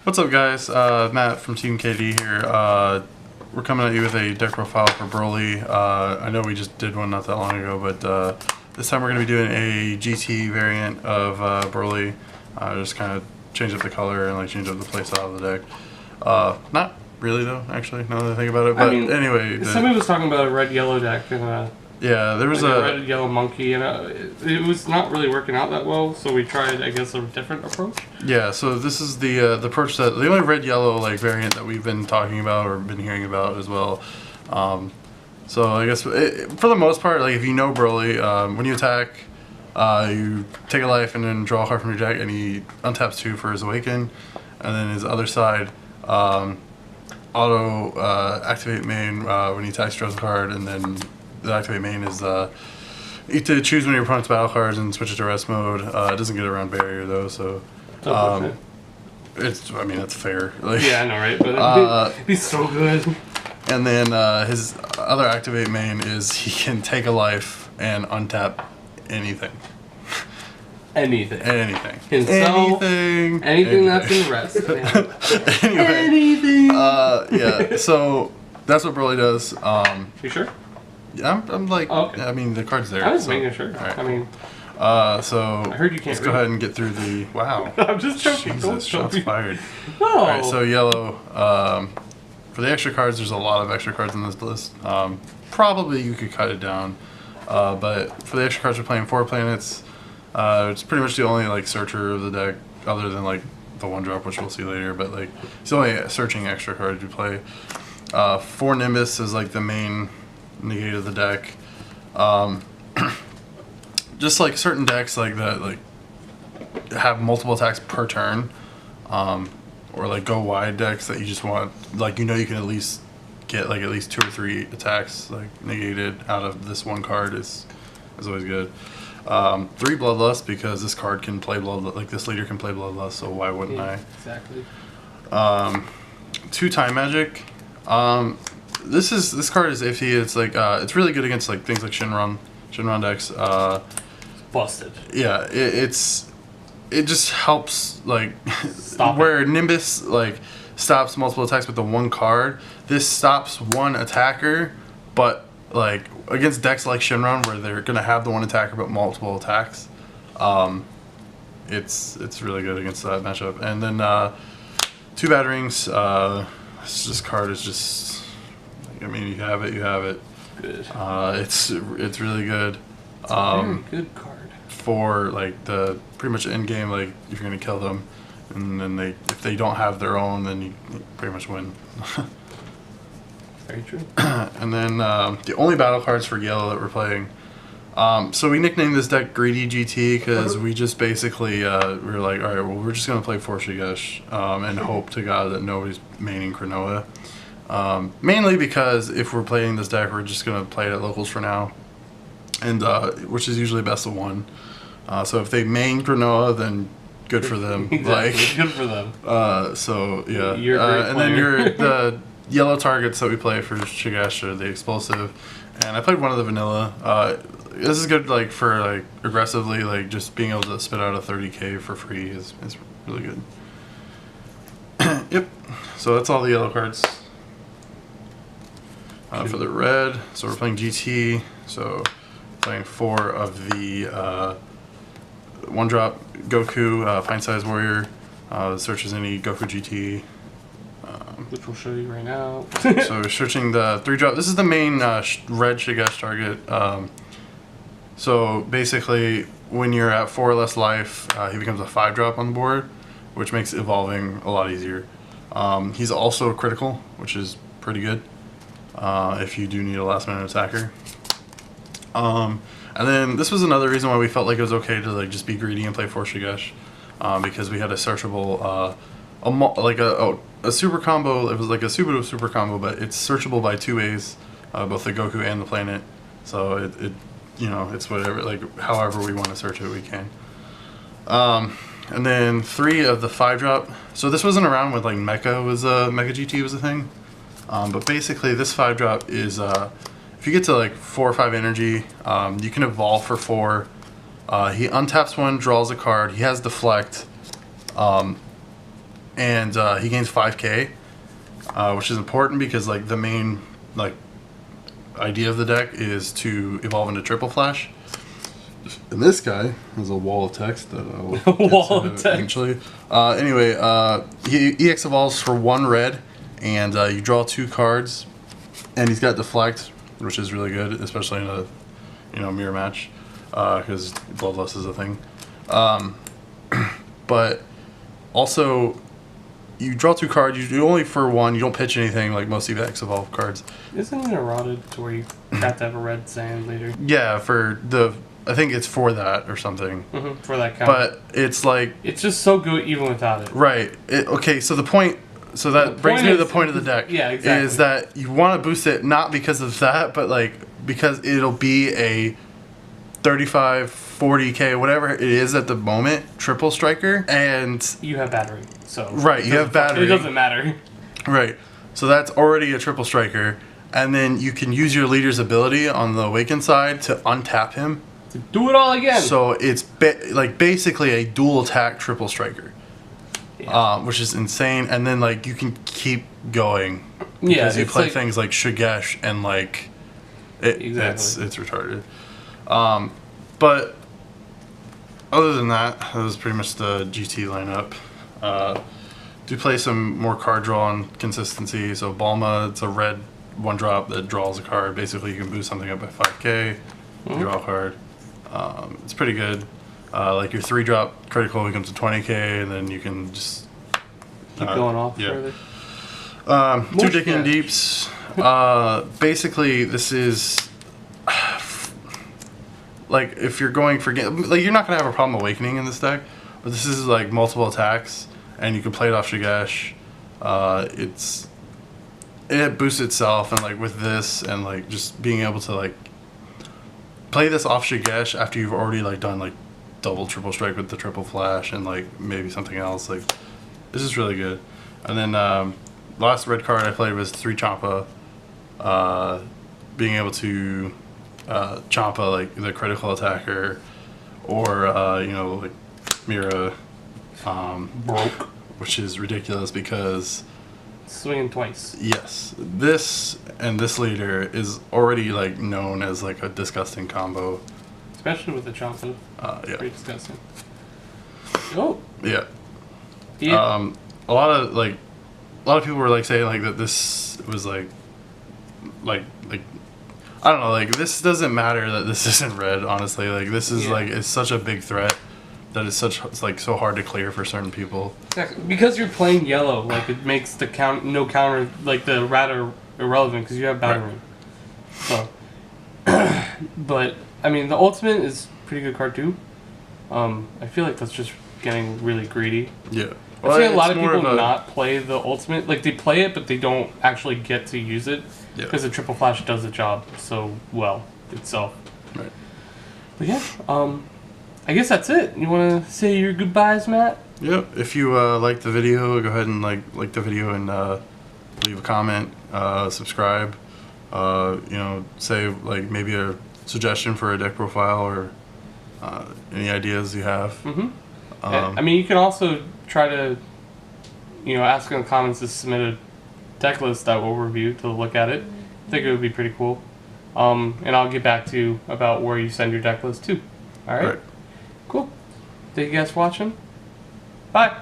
What's up, guys? Matt from Team KD here. We're coming at you with a deck profile for Broly. I know we just did one not that long ago, but this time we're going to be doing a GT variant of Broly. Just kind of change up the color and like change up the playstyle of the deck. Not really though, actually, now that I think about it. But anyway, somebody was talking about a red-yellow deck and yeah, there was like a red-yellow monkey, and it was not really working out that well. So we tried, I guess, a different approach. Yeah, so this is the approach that the only red-yellow like variant that we've been talking about or been hearing about as well. So I guess for the most part, like if you know Broly, when you attack, you take a life and then draw a card from your deck, and he untaps 2 for his Awaken, and then his other side, auto activate main when he attacks, draws a card, and then the activate main is you have to choose one of your opponent's battle cards and switch it to rest mode. It doesn't get around barrier though, so it's, I mean, that's fair. Like, yeah, I know, right? But it'd be so good. And then his other activate main is he can take a life and untap anything. Anything. Anything that's in rest. Anyway, anything. Yeah. So that's what Broly does. You sure? Yeah, I'm like, oh, okay. I mean, the card's there. I was making sure. Right. I mean, so I heard you can't. Let's go ahead and get through the. Wow. I'm just joking. Jesus, shots fired. No. All right, so yellow. For the extra cards, there's a lot of extra cards in this list. Probably you could cut it down, but for the extra cards, we're playing 4 planets. It's pretty much the only like searcher of the deck, other than like the 1-drop, which we'll see later. But like it's the only searching extra card you play. 4 Nimbus is like the main negate of the deck. Just like certain decks like that, like have multiple attacks per turn, or like go wide decks that you just want, like, you know, you can at least get like at least 2 or 3 attacks like negated out of this one card is always good. 3 Bloodlust, because this card can play Bloodlust, like this leader can play Bloodlust, so why wouldn't I? Exactly. 2 Time Magic. This card is iffy. It's like it's really good against like things like Shinron decks. Busted. Yeah, it just helps like Stop where it. Nimbus like stops multiple attacks with the 1 card. This stops 1 attacker, but like against decks like Shinron where they're gonna have the 1 attacker but multiple attacks, it's really good against that matchup. And then 2 Batterings. This card is just, I mean, you have it. Good. It's really good. It's a very good card. For like the pretty much end game, like if you're gonna kill them, and then if they don't have their own, then you pretty much win. Very true. And then the only battle cards for yellow that we're playing. So we nicknamed this deck Greedy GT because we just basically we were like, all right, well, we're just gonna play 4 Shigesh and hope to God that nobody's maining Cronoa. Mainly because if we're playing this deck, we're just gonna play it at locals for now, and which is usually best of 1. So if they main Cronoa, then good for them. Exactly. Like, good for them. So yeah. You're a great and then the yellow targets that we play for Shigesh are the explosive, and I played one of the vanilla. This is good like for like aggressively, like just being able to spit out a 30k for free is really good. Yep. So that's all the yellow cards. For the red, so we're playing GT. So playing 4 of the 1-drop Goku Pint Size Warrior. Searches any Goku GT. Which we'll show you right now. So we're searching the 3-drop. This is the main red Shigesh target. So basically, when you're at 4 or less life, he becomes a 5-drop on the board, which makes evolving a lot easier. He's also critical, which is pretty good if you do need a last-minute attacker. And then this was another reason why we felt like it was okay to like just be greedy and play 4 Shigesh, because we had a searchable, a super combo. It was like a Subaru super combo, but it's searchable by 2 ways, both the Goku and the planet. So it you know, it's whatever, like however we want to search it, we can. And then 3 of the 5-drop. So this wasn't around when like Mecha GT was a thing, but basically this 5-drop is if you get to like 4 or 5 energy, you can evolve for 4. He untaps 1, draws a card. He has deflect. and he gains 5k, which is important because like the main like idea of the deck is to evolve into triple flash. And this guy has a wall of text that I will get Wall to of text. eventually. Anyway, he EX evolves for 1 red, and you draw 2 cards, and he's got deflect, which is really good, especially in a mirror match, because bloodlust is a thing. But also, you draw 2 cards. You do only for 1. You don't pitch anything like most EX evolve cards. Isn't it eroded to where you have to have a red sand later? Yeah, I think it's for that or something. Mm-hmm, for that count. But it's like... It's just so good even without it. Right. Okay, so the point... So that brings me to the point of the deck. Yeah, exactly. Is that you want to boost it not because of that, but like because it'll be a 35, 40k, whatever it is at the moment, triple striker, and... You have battery, so... Right, you have battery. It doesn't matter. Right. So that's already a triple striker, and then you can use your leader's ability on the awakened side to untap him. To do it all again. So it's basically a dual attack triple striker, which is insane. And then like you can keep going because you play things like Shigesh and like it's retarded. But other than that, that was pretty much the GT lineup. Do play some more card draw and consistency. So Balma, it's a red 1-drop that draws a card. Basically, you can boost something up by 5k. Draw a card. It's pretty good. Like your 3-drop critical becomes a 20k, and then you can just keep going off further. 2 Digging Deeps. Basically, this is like if you're going for like you're not gonna have a problem awakening in this deck, but this is like multiple attacks, and you can play it off Shigesh. It boosts itself, and like with this, and like just being able to like play this off Shigesh after you've already like done like double triple strike with the triple flash and like maybe something else. Like this is really good. And then last red card I played was 3 Champa. Being able to Champa like the critical attacker, or like Mira, broke, which is ridiculous because swinging twice. Yes, this and this leader is already like known as like a disgusting combo, especially with the Champa. Yeah, pretty disgusting. Oh, yeah. Yeah. A lot of people were like saying like that this was like I don't know, like this doesn't matter that this isn't red. Honestly, like this is like it's such a big threat that it's like so hard to clear for certain people. Exactly. Because you're playing yellow, like it makes the no counter, like the rat irrelevant because you have battering. Right. So, but I mean the ultimate is a pretty good card too. I feel like that's just getting really greedy. Yeah. I've seen a lot of people not play the ultimate. Like, they play it, but they don't actually get to use it. Because the triple flash does the job so well itself. Right. But yeah, I guess that's it. You want to say your goodbyes, Matt? Yep. If you like the video, go ahead and like the video and leave a comment, subscribe. Say like maybe a suggestion for a deck profile or any ideas you have. Mm-hmm. I mean, you can also try to, ask in the comments to submit a deck list that we'll review to look at it. I think it would be pretty cool. And I'll get back to you about where you send your deck list to. All right? All right. Cool. Thank you guys for watching. Bye.